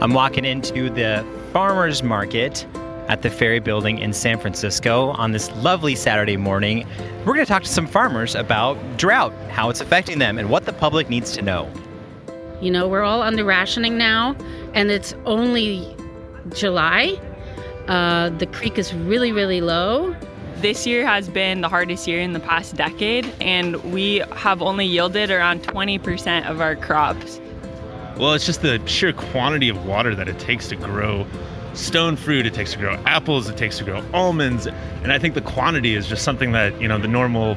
I'm walking into the farmers market at the Ferry Building in San Francisco on this lovely Saturday morning. We're going to talk to some farmers about drought, how it's affecting them, and what the public needs to know. You know, we're all under rationing now, and it's only July. The creek is really, really low. This year has been the hardest year in the past decade, and we have only yielded around 20% of our crops. Well, it's just the sheer quantity of water that it takes to grow stone fruit, it takes to grow apples, it takes to grow almonds. And I think the quantity is just something that, the normal,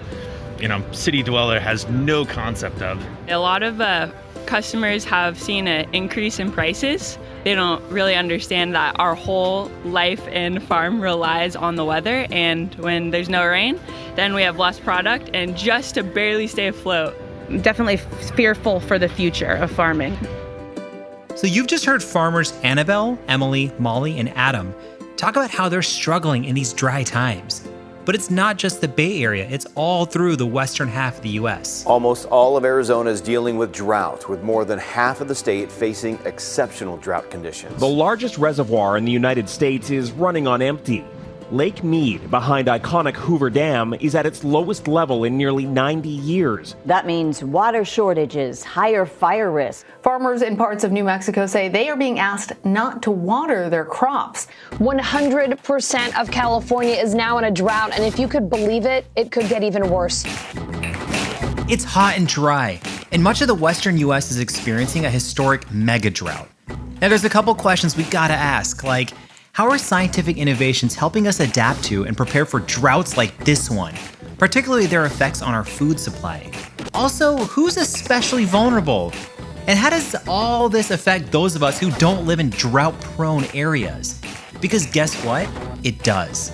city dweller has no concept of. A lot of customers have seen an increase in prices. They don't really understand that our whole life and farm relies on the weather, and when there's no rain, then we have less product, and just to barely stay afloat. Definitely fearful for the future of farming. So you've just heard farmers Annabelle, Emily, Molly, and Adam talk about how they're struggling in these dry times. But it's not just the Bay Area, it's all through the western half of the U.S. Almost all of Arizona is dealing with drought, with more than half of the state facing exceptional drought conditions. The largest reservoir in the United States is running on empty. Lake Mead, behind iconic Hoover Dam, is at its lowest level in nearly 90 years. That means water shortages, higher fire risk. Farmers in parts of New Mexico say they are being asked not to water their crops. 100% of California is now in a drought, and if you could believe it, it could get even worse. It's hot and dry, and much of the western U.S. is experiencing a historic mega drought. Now, there's a couple questions we gotta ask, like, how are scientific innovations helping us adapt to and prepare for droughts like this one, particularly their effects on our food supply? Also, who's especially vulnerable? And how does all this affect those of us who don't live in drought-prone areas? Because guess what? It does.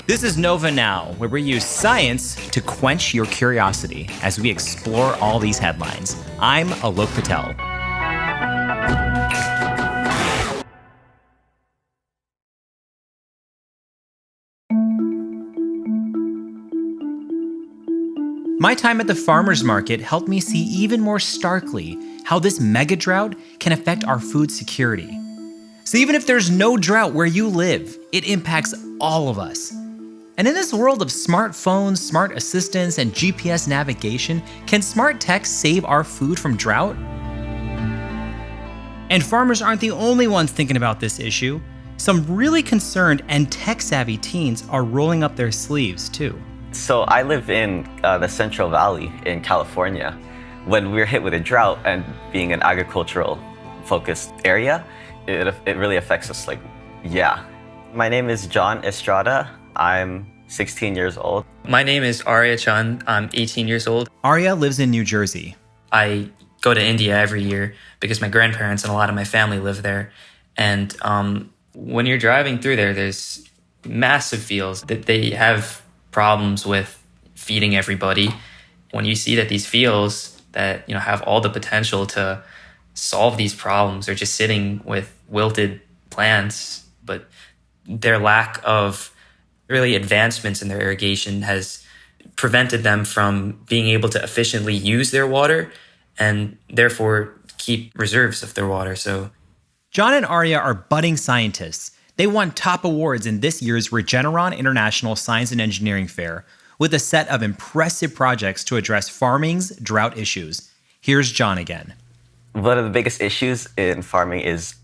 This is Nova Now, where we use science to quench your curiosity as we explore all these headlines. I'm Alok Patel. My time at the farmer's market helped me see even more starkly how this mega drought can affect our food security. So even if there's no drought where you live, it impacts all of us. And in this world of smartphones, smart assistants, and GPS navigation, can smart tech save our food from drought? And farmers aren't the only ones thinking about this issue. Some really concerned and tech-savvy teens are rolling up their sleeves too. So I live in the Central Valley in California. When we were hit with a drought, and being an agricultural focused area, it really affects us. My name is John Estrada. I'm 16 years old. My name is Arya Chand. I'm 18 years old. Arya lives in New Jersey. I go to India every year because my grandparents and a lot of my family live there. And when you're driving through there, there's massive fields that they have problems with feeding everybody. When you see that these fields that have all the potential to solve these problems are just sitting with wilted plants, but their lack of really advancements in their irrigation has prevented them from being able to efficiently use their water and therefore keep reserves of their water. So John and Arya are budding scientists. They won top awards in this year's Regeneron International Science and Engineering Fair with a set of impressive projects to address farming's drought issues. Here's John again. One of the biggest issues in farming is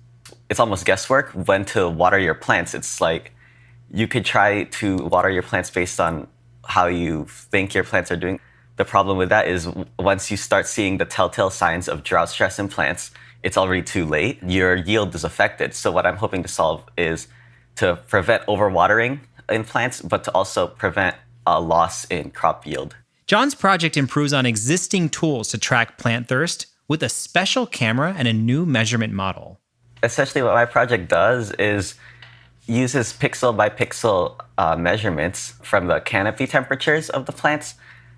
it's almost guesswork when to water your plants. It's like you could try to water your plants based on how you think your plants are doing. The problem with that is once you start seeing the telltale signs of drought stress in plants, it's already too late. Your yield is affected. So what I'm hoping to solve is to prevent overwatering in plants, but to also prevent a loss in crop yield. John's project improves on existing tools to track plant thirst with a special camera and a new measurement model. Essentially what my project does is uses pixel by pixel measurements from the canopy temperatures of the plants,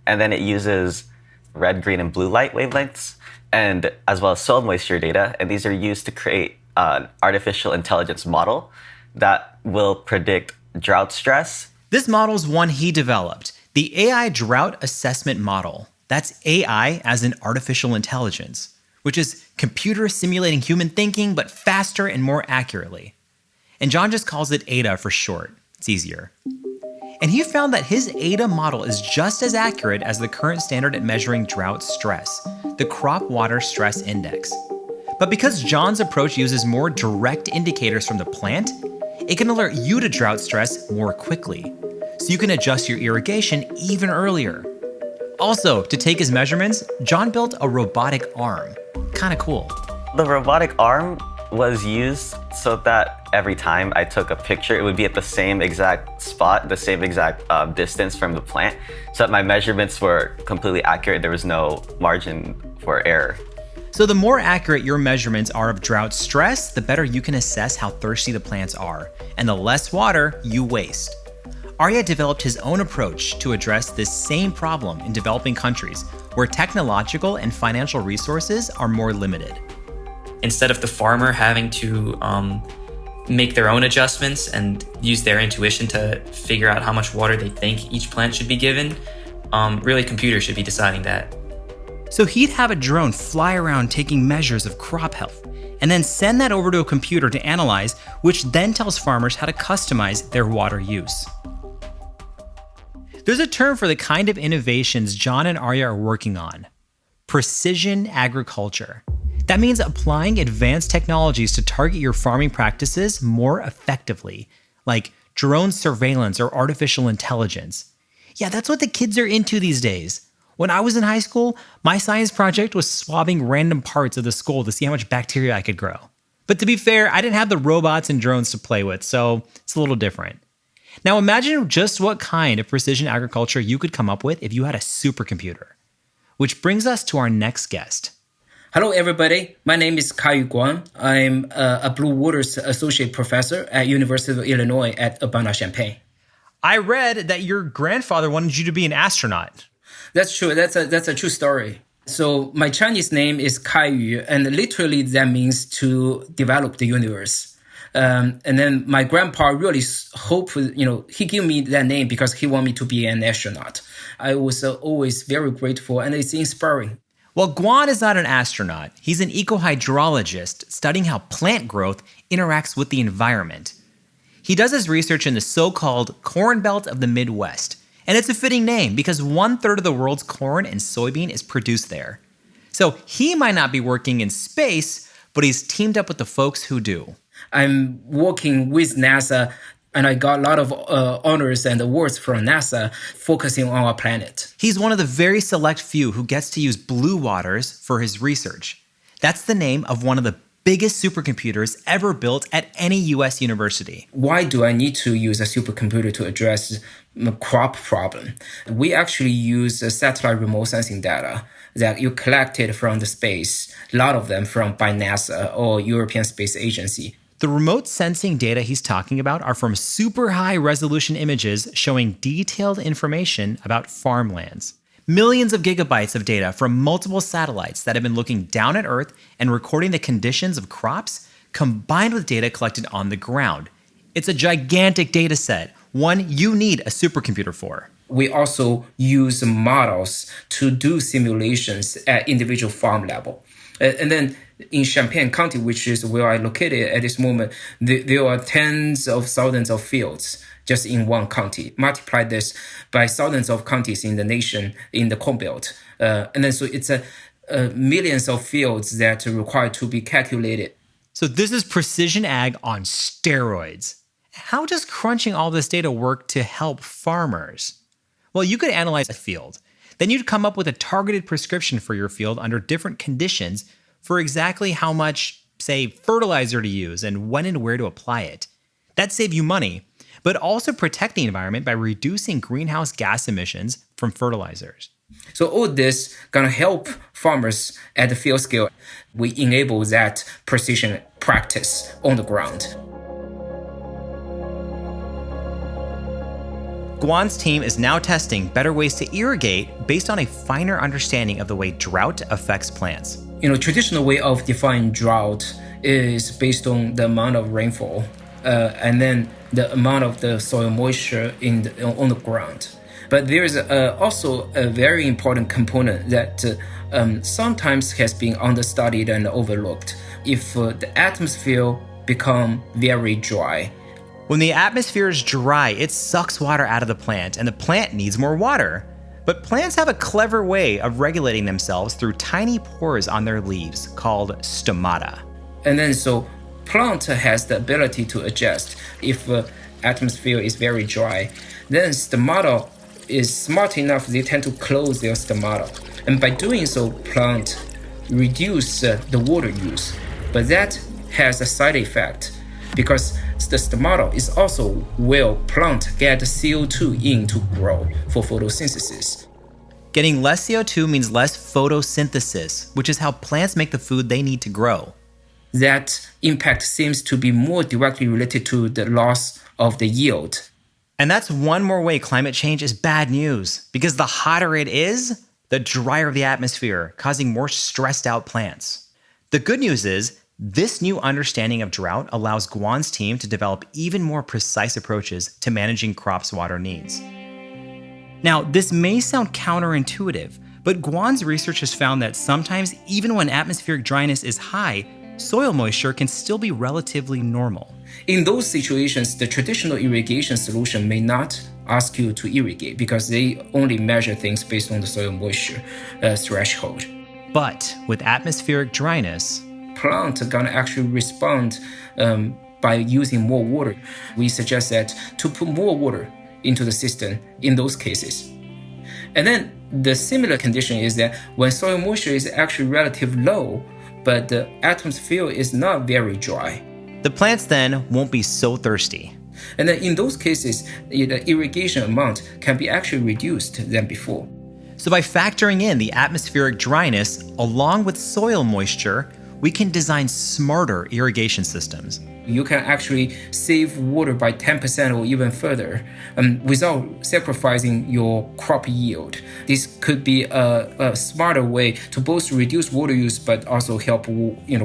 and then it uses red, green, and blue light wavelengths, and as well as soil moisture data, and these are used to create an artificial intelligence model that will predict drought stress. This model's one he developed, the AI Drought Assessment Model. That's AI as in artificial intelligence. which is computers simulating human thinking, but faster and more accurately. And John just calls it ADA for short. It's easier. And he found that his ADA model is just as accurate as the current standard at measuring drought stress, the Crop Water Stress Index. But because John's approach uses more direct indicators from the plant, it can alert you to drought stress more quickly, so you can adjust your irrigation even earlier. Also, to take his measurements, John built a robotic arm. Kinda cool. The robotic arm was used so that every time I took a picture, it would be at the same exact spot, the same exact distance from the plant, so that my measurements were completely accurate. There was no margin for error. So the more accurate your measurements are of drought stress, the better you can assess how thirsty the plants are, and the less water you waste. Arya developed his own approach to address this same problem in developing countries where technological and financial resources are more limited. Instead of the farmer having to make their own adjustments and use their intuition to figure out how much water they think each plant should be given, really computers should be deciding that. So he'd have a drone fly around taking measures of crop health, and then send that over to a computer to analyze, which then tells farmers how to customize their water use. There's a term for the kind of innovations John and Arya are working on: precision agriculture. That means applying advanced technologies to target your farming practices more effectively, like drone surveillance or artificial intelligence. Yeah, that's what the kids are into these days. When I was in high school, my science project was swabbing random parts of the skull to see how much bacteria I could grow. But to be fair, I didn't have the robots and drones to play with, so it's a little different. Now imagine just what kind of precision agriculture you could come up with if you had a supercomputer. Which brings us to our next guest. Hello, everybody. My name is Kai Guan. I'm a Blue Waters Associate Professor at University of Illinois at Urbana-Champaign. I read that your grandfather wanted you to be an astronaut. That's true. That's a true story. So my Chinese name is Kai Yu, and literally that means to develop the universe. And then my grandpa really hoped, he gave me that name because he wanted me to be an astronaut. I was always very grateful, and it's inspiring. Well, Guan is not an astronaut. He's an eco-hydrologist studying how plant growth interacts with the environment. He does his research in the so-called Corn Belt of the Midwest. And it's a fitting name because 1/3 of the world's corn and soybean is produced there. So he might not be working in space, but he's teamed up with the folks who do. I'm working with NASA, and I got a lot of honors and awards from NASA focusing on our planet. He's one of the very select few who gets to use Blue Waters for his research. That's the name of one of the biggest supercomputers ever built at any US university. Why do I need to use a supercomputer to address the crop problem? We actually use satellite remote sensing data that you collected from the space, a lot of them by NASA or European Space Agency. The remote sensing data he's talking about are from super high resolution images showing detailed information about farmlands. Millions of gigabytes of data from multiple satellites that have been looking down at Earth and recording the conditions of crops, combined with data collected on the ground. It's a gigantic data set, one you need a supercomputer for. We also use models to do simulations at individual farm level. And then in Champaign County, which is where I'm located at this moment, there are tens of thousands of fields just in one county. Multiply this by thousands of counties in the nation, in the Corn Belt. And then so it's millions of fields that are required to be calculated. So this is precision ag on steroids. How does crunching all this data work to help farmers? Well, you could analyze a field. Then you'd come up with a targeted prescription for your field under different conditions for exactly how much, say, fertilizer to use and when and where to apply it. That'd save you money, but also protect the environment by reducing greenhouse gas emissions from fertilizers. So all this gonna help farmers at the field scale. We enable that precision practice on the ground. Guan's team is now testing better ways to irrigate based on a finer understanding of the way drought affects plants. Traditional way of defining drought is based on the amount of rainfall and then the amount of the soil moisture on the ground. But there's also a very important component that sometimes has been understudied and overlooked. If the atmosphere become very dry, when the atmosphere is dry, it sucks water out of the plant, and the plant needs more water. But plants have a clever way of regulating themselves through tiny pores on their leaves called stomata. And then so plant has the ability to adjust. If atmosphere is very dry, then stomata is smart enough, they tend to close their stomata. And by doing so, plant reduce the water use. But that has a side effect because the stomata is also where plant get CO2 in to grow for photosynthesis. Getting less CO2 means less photosynthesis, which is how plants make the food they need to grow. That impact seems to be more directly related to the loss of the yield. And that's one more way climate change is bad news, because the hotter it is, the drier the atmosphere, causing more stressed out plants. The good news is, this new understanding of drought allows Guan's team to develop even more precise approaches to managing crops' water needs. Now, this may sound counterintuitive, but Guan's research has found that sometimes, even when atmospheric dryness is high, soil moisture can still be relatively normal. In those situations, the traditional irrigation solution may not ask you to irrigate because they only measure things based on the soil moisture threshold. But with atmospheric dryness, plants are going to actually respond by using more water. We suggest that to put more water into the system in those cases. And then the similar condition is that when soil moisture is actually relatively low, but the atmosphere is not very dry, the plants then won't be so thirsty. And then in those cases, the irrigation amount can be actually reduced than before. So by factoring in the atmospheric dryness along with soil moisture, we can design smarter irrigation systems. You can actually save water by 10% or even further without sacrificing your crop yield. This could be a smarter way to both reduce water use but also help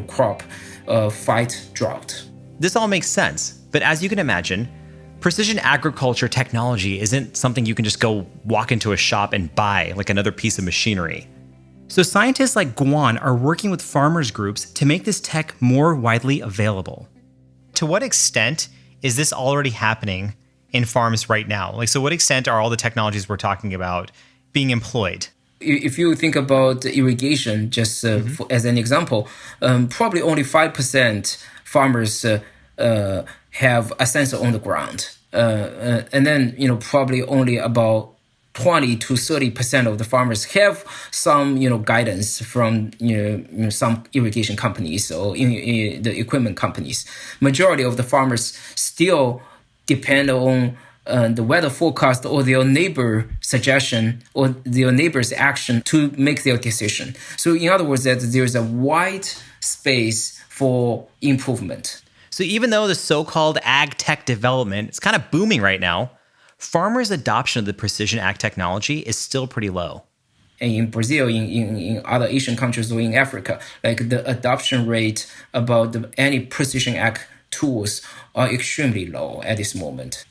crop fight drought. This all makes sense, but as you can imagine, precision agriculture technology isn't something you can just go walk into a shop and buy like another piece of machinery. So scientists like Guan are working with farmers groups to make this tech more widely available. To what extent is this already happening in farms right now? Like, so what extent are all the technologies we're talking about being employed? If you think about irrigation, just as an example, probably only 5% farmers have a sensor on the ground. And then, probably only about 20 to 30% of the farmers have some, guidance from, some irrigation companies or the equipment companies. Majority of the farmers still depend on the weather forecast or their neighbor suggestion or their neighbor's action to make their decision. So in other words, that there's a wide space for improvement. So even though the so-called ag tech development is kind of booming right now, farmers' adoption of the precision ag technology is still pretty low. And in Brazil, in other Asian countries or in Africa, like the adoption rate about any precision ag tools are extremely low at this moment.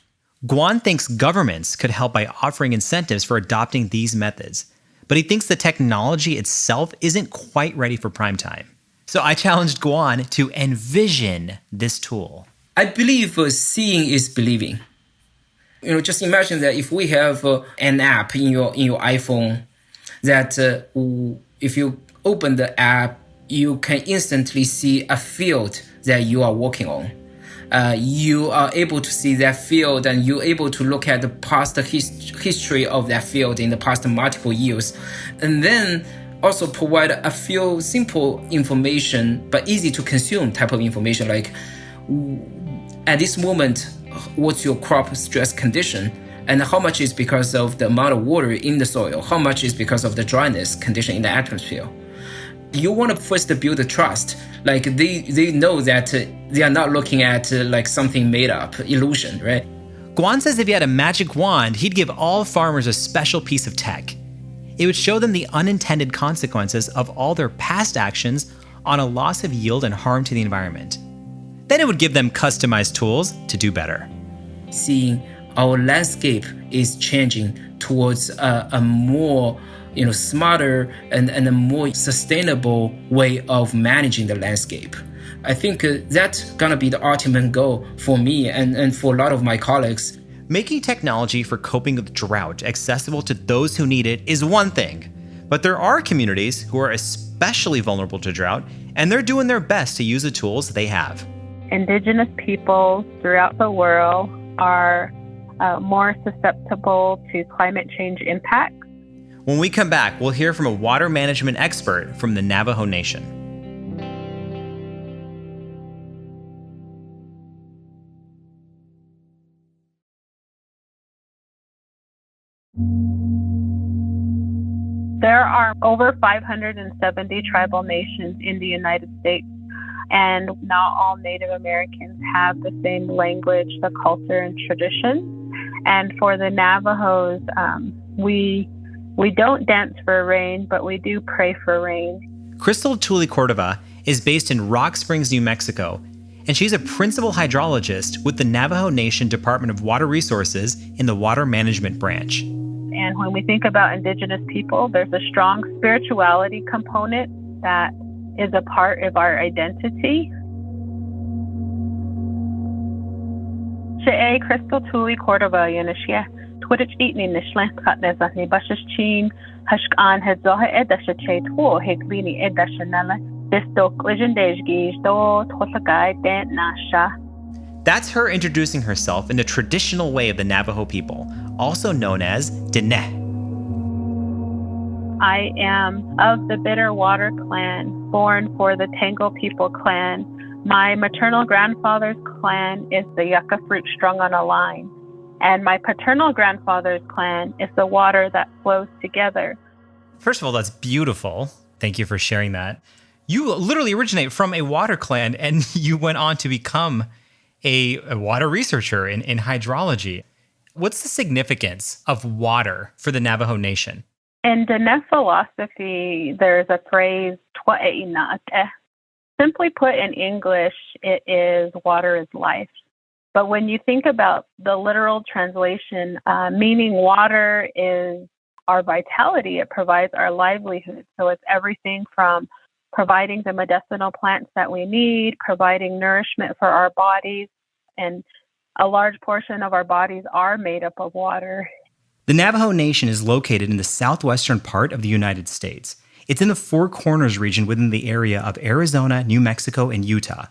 Guan thinks governments could help by offering incentives for adopting these methods, but he thinks the technology itself isn't quite ready for prime time. So I challenged Guan to envision this tool. I believe seeing is believing. Just imagine that if we have an app in your iPhone, that if you open the app, you can instantly see a field that you are working on. You are able to see that field and you're able to look at the past history of that field in the past multiple years. And then also provide a few simple information, but easy to consume type of information, like at this moment, what's your crop stress condition, and how much is because of the amount of water in the soil, how much is because of the dryness condition in the atmosphere. You want to first build the trust, like they know that they are not looking at like something made up, illusion, right? Guan says if he had a magic wand, he'd give all farmers a special piece of tech. It would show them the unintended consequences of all their past actions on a loss of yield and harm to the environment. Then it would give them customized tools to do better. Seeing our landscape is changing towards a more smarter and a more sustainable way of managing the landscape. I think that's going to be the ultimate goal for me and for a lot of my colleagues. Making technology for coping with drought accessible to those who need it is one thing, but there are communities who are especially vulnerable to drought, and they're doing their best to use the tools they have. Indigenous peoples throughout the world are more susceptible to climate change impacts. When we come back, we'll hear from a water management expert from the Navajo Nation. There are over 570 tribal nations in the United States, and not all Native Americans have the same language, the culture, and traditions. And for the Navajos, we don't dance for rain, but we do pray for rain. Crystal Tuli Cordova is based in Rock Springs, New Mexico, and she's a principal hydrologist with the Navajo Nation Department of Water Resources in the Water Management Branch. And when we think about Indigenous people, there's a strong spirituality component that is a part of our identity. She'e Crystal Tuli Cordova Yanashia, Twitch Eatni Nishlan Katnezani Bashashin, Hashkan Hedzoha Edashache Two, Higlini Edashanella, Disto Lijandejgi, Do Tosagai Dan Nasha. That's her introducing herself in the traditional way of the Navajo people, also known as Dene. I am of the Bitterwater clan, born for the Tango People clan. My maternal grandfather's clan is the yucca fruit strung on a line, and my paternal grandfather's clan is the water that flows together. First of all, that's beautiful. Thank you for sharing that. You literally originate from a water clan, and you went on to become a water researcher in hydrology. What's the significance of water for the Navajo Nation? In Dene philosophy, there's a phrase, "Twaeinake." Simply put in English, it is water is life. But when you think about the literal translation, meaning water is our vitality, it provides our livelihood. So it's everything from providing the medicinal plants that we need, providing nourishment for our bodies, and a large portion of our bodies are made up of water. The Navajo Nation is located in the southwestern part of the United States. It's in the Four Corners region within the area of Arizona, New Mexico, and Utah.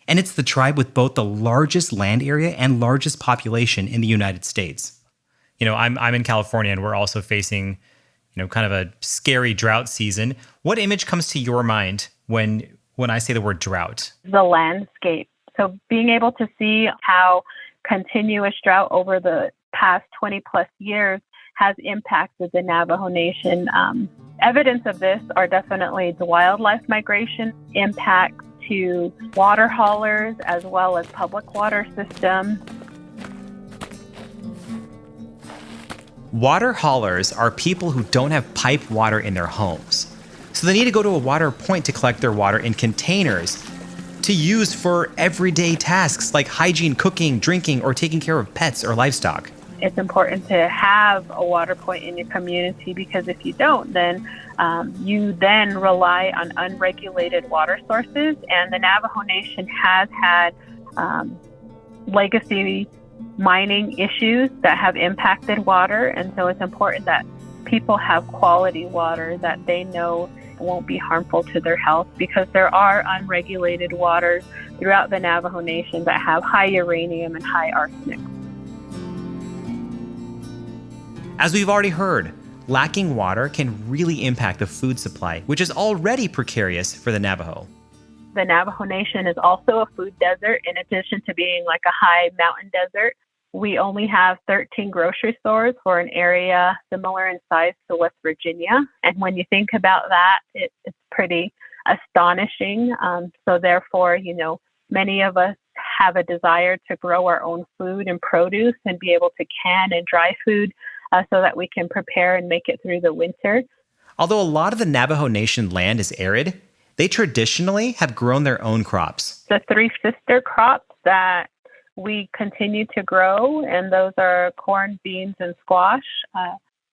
And it's the tribe with both the largest land area and largest population in the United States. I'm in California, and we're also facing kind of a scary drought season. What image comes to your mind when I say the word drought? The landscape. So being able to see how continuous drought over the past 20 plus years has impacted the Navajo Nation. Evidence of this are definitely the wildlife migration impacts to water haulers as well as public water systems. Water haulers are people who don't have piped water in their homes. So they need to go to a water point to collect their water in containers to use for everyday tasks like hygiene, cooking, drinking, or taking care of pets or livestock. It's important to have a water point in your community because if you don't, then you then rely on unregulated water sources. And the Navajo Nation has had legacy mining issues that have impacted water. And so it's important that people have quality water that they know won't be harmful to their health because there are unregulated waters throughout the Navajo Nation that have high uranium and high arsenic. As we've already heard, lacking water can really impact the food supply, which is already precarious for the Navajo. The Navajo Nation is also a food desert. In addition to being like a high mountain desert, we only have 13 grocery stores for an area similar in size to West Virginia. And when you think about that, it's pretty astonishing. So therefore, many of us have a desire to grow our own food and produce and be able to can and dry food so that we can prepare and make it through the winter. Although a lot of the Navajo Nation land is arid, they traditionally have grown their own crops. The three sister crops that we continue to grow, and those are corn, beans, and squash.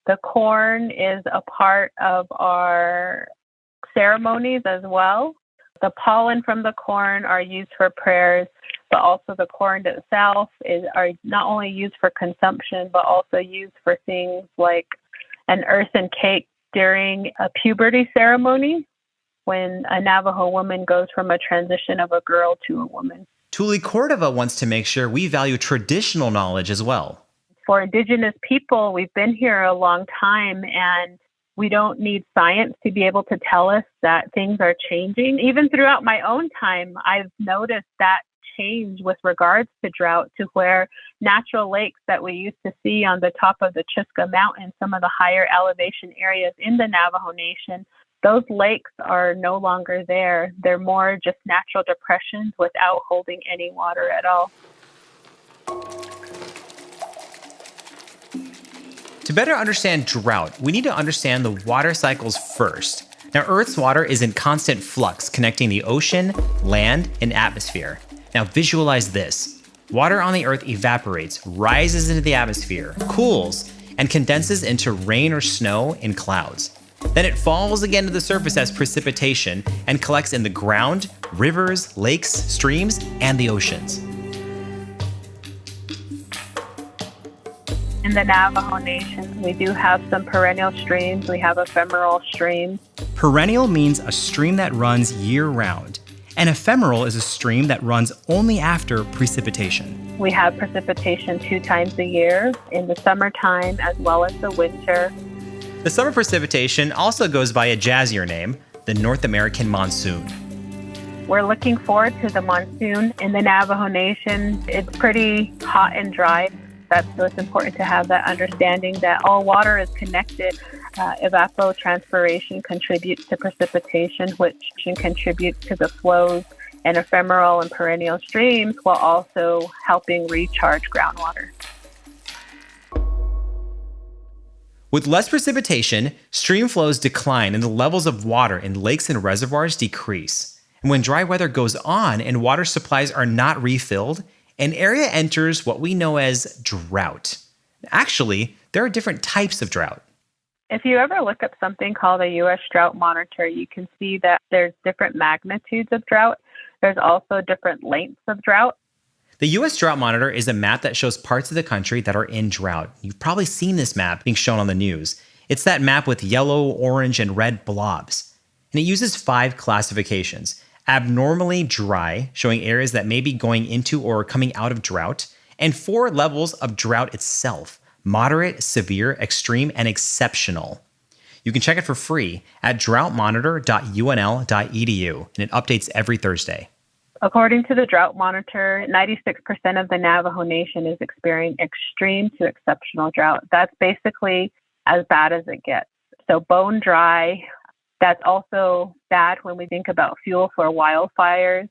The corn is a part of our ceremonies as well. The pollen from the corn are used for prayers, but also the corn itself are not only used for consumption, but also used for things like an earthen cake during a puberty ceremony when a Navajo woman goes from a transition of a girl to a woman. Tuli Cordova wants to make sure we value traditional knowledge as well. For Indigenous people, we've been here a long time, and we don't need science to be able to tell us that things are changing. Even throughout my own time, I've noticed that change with regards to drought, to where natural lakes that we used to see on the top of the Chusca Mountain, some of the higher elevation areas in the Navajo Nation, those lakes are no longer there. They're more just natural depressions without holding any water at all. To better understand drought, we need to understand the water cycles first. Now, Earth's water is in constant flux, connecting the ocean, land, and atmosphere. Now, visualize this. Water on the Earth evaporates, rises into the atmosphere, cools, and condenses into rain or snow in clouds. Then it falls again to the surface as precipitation and collects in the ground, rivers, lakes, streams, and the oceans. In the Navajo Nation, we do have some perennial streams. We have ephemeral streams. Perennial means a stream that runs year-round, and ephemeral is a stream that runs only after precipitation. We have precipitation 2 times a year, in the summertime as well as the winter. The summer precipitation also goes by a jazzier name, the North American monsoon. We're looking forward to the monsoon in the Navajo Nation. It's pretty hot and dry. So it's important to have that understanding that all water is connected. Evapotranspiration contributes to precipitation, which contributes to the flows and ephemeral and perennial streams, while also helping recharge groundwater. With less precipitation, stream flows decline and the levels of water in lakes and reservoirs decrease. And when dry weather goes on and water supplies are not refilled, an area enters what we know as drought. Actually, there are different types of drought. If you ever look up something called a U.S. Drought Monitor, you can see that there's different magnitudes of drought. There's also different lengths of drought. The U.S. Drought Monitor is a map that shows parts of the country that are in drought. You've probably seen this map being shown on the news. It's that map with yellow, orange, and red blobs. And it uses 5 classifications. Abnormally dry, showing areas that may be going into or coming out of drought, and 4 levels of drought itself: moderate, severe, extreme, and exceptional. You can check it for free at droughtmonitor.unl.edu, and it updates every Thursday. According to the Drought Monitor, 96% of the Navajo Nation is experiencing extreme to exceptional drought. That's basically as bad as it gets. So bone dry. That's also bad when we think about fuel for wildfires.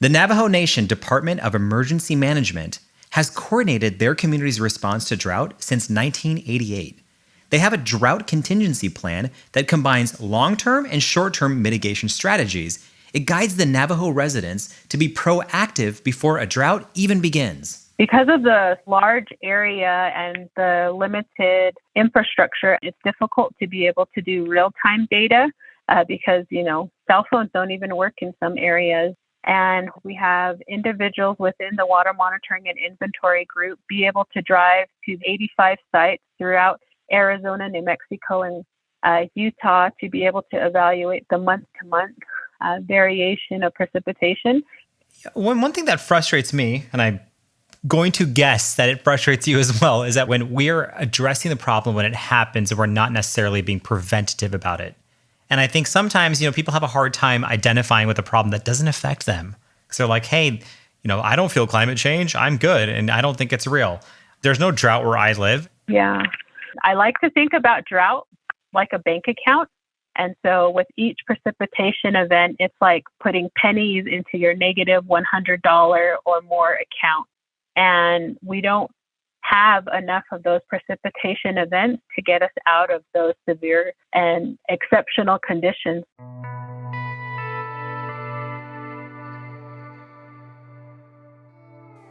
The Navajo Nation Department of Emergency Management has coordinated their community's response to drought since 1988. They have a drought contingency plan that combines long-term and short-term mitigation strategies. It guides the Navajo residents to be proactive before a drought even begins. Because of the large area and the limited infrastructure, it's difficult to be able to do real-time data. Because, cell phones don't even work in some areas. And we have individuals within the Water Monitoring and Inventory Group be able to drive to 85 sites throughout Arizona, New Mexico, and Utah to be able to evaluate the month-to-month variation of precipitation. One thing that frustrates me, and I'm going to guess that it frustrates you as well, is that when we're addressing the problem when it happens, we're not necessarily being preventative about it. And I think sometimes, people have a hard time identifying with a problem that doesn't affect them. So they're like, hey, I don't feel climate change. I'm good. And I don't think it's real. There's no drought where I live. Yeah. I like to think about drought like a bank account. And so with each precipitation event, it's like putting pennies into your negative $100 or more account. And we don't have enough of those precipitation events to get us out of those severe and exceptional conditions.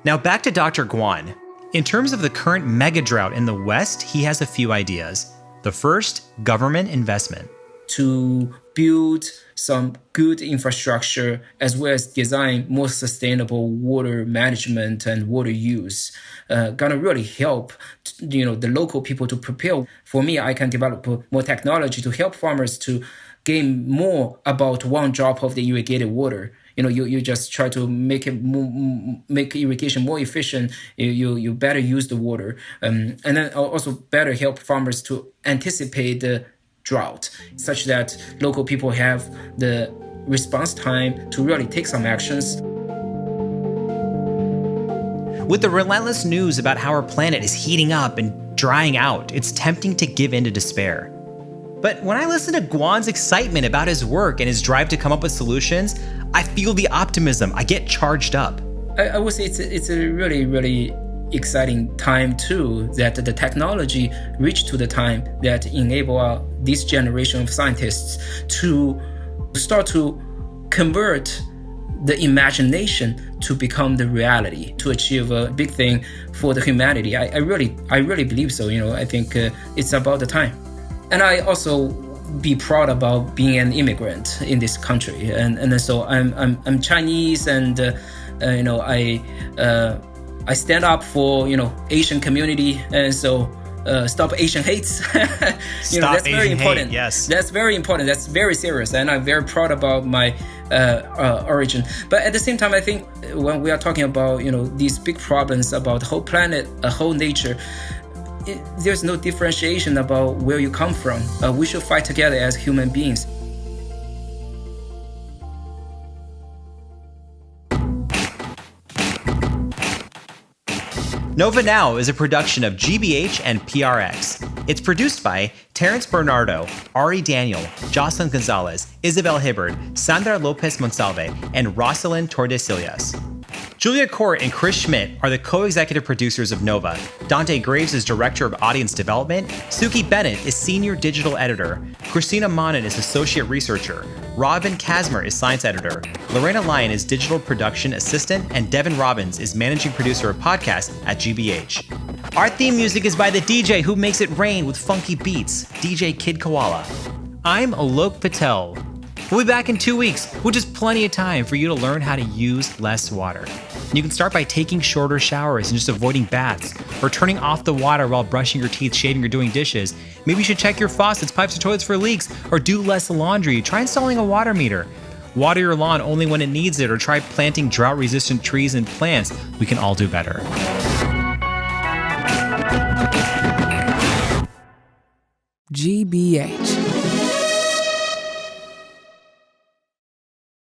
Now back to Dr. Guan. In terms of the current mega drought in the West, he has a few ideas. The first, government investment. To build some good infrastructure as well as design more sustainable water management and water use, gonna really help the local people to prepare. For me, I can develop more technology to help farmers to gain more about one drop of the irrigated water. You just try to make irrigation more efficient. You better use the water, and then also better help farmers to anticipate the drought, such that local people have the response time to really take some actions. With the relentless news about how our planet is heating up and drying out, it's tempting to give in to despair. But when I listen to Guan's excitement about his work and his drive to come up with solutions, I feel the optimism. I get charged up. I would say it's a really, really exciting time too, that the technology reached to the time that enable this generation of scientists to start to convert the imagination to become the reality, to achieve a big thing for the humanity. I really believe so. I think it's about the time. And I also be proud about being an immigrant in this country, and so I'm Chinese, and I stand up for Asian community, and so stop Asian hates. That's very important. Yes, that's very important. That's very serious, and I'm very proud about my origin. But at the same time, I think when we are talking about these big problems about the whole planet, whole nature, there's no differentiation about where you come from. We should fight together as human beings. Nova Now is a production of GBH and PRX. It's produced by Terence Bernardo, Ari Daniel, Jocelyn Gonzalez, Isabel Hibbard, Sandra Lopez Monsalve, and Rosalind Tordesillas. Julia Court and Chris Schmidt are the co-executive producers of Nova. Dante Graves is director of audience development. Suki Bennett is senior digital editor. Christina Monin is associate researcher. Robin Kasmer is science editor. Lorena Lyon is digital production assistant, and Devin Robbins is managing producer of podcasts at GBH. Our theme music is by the DJ who makes it rain with funky beats, DJ Kid Koala. I'm Alok Patel. We'll be back in 2 weeks, which is plenty of time for you to learn how to use less water. You can start by taking shorter showers and just avoiding baths, or turning off the water while brushing your teeth, shaving, or doing dishes. Maybe you should check your faucets, pipes, or toilets for leaks, or do less laundry. Try installing a water meter. Water your lawn only when it needs it, or try planting drought-resistant trees and plants. We can all do better. GBH.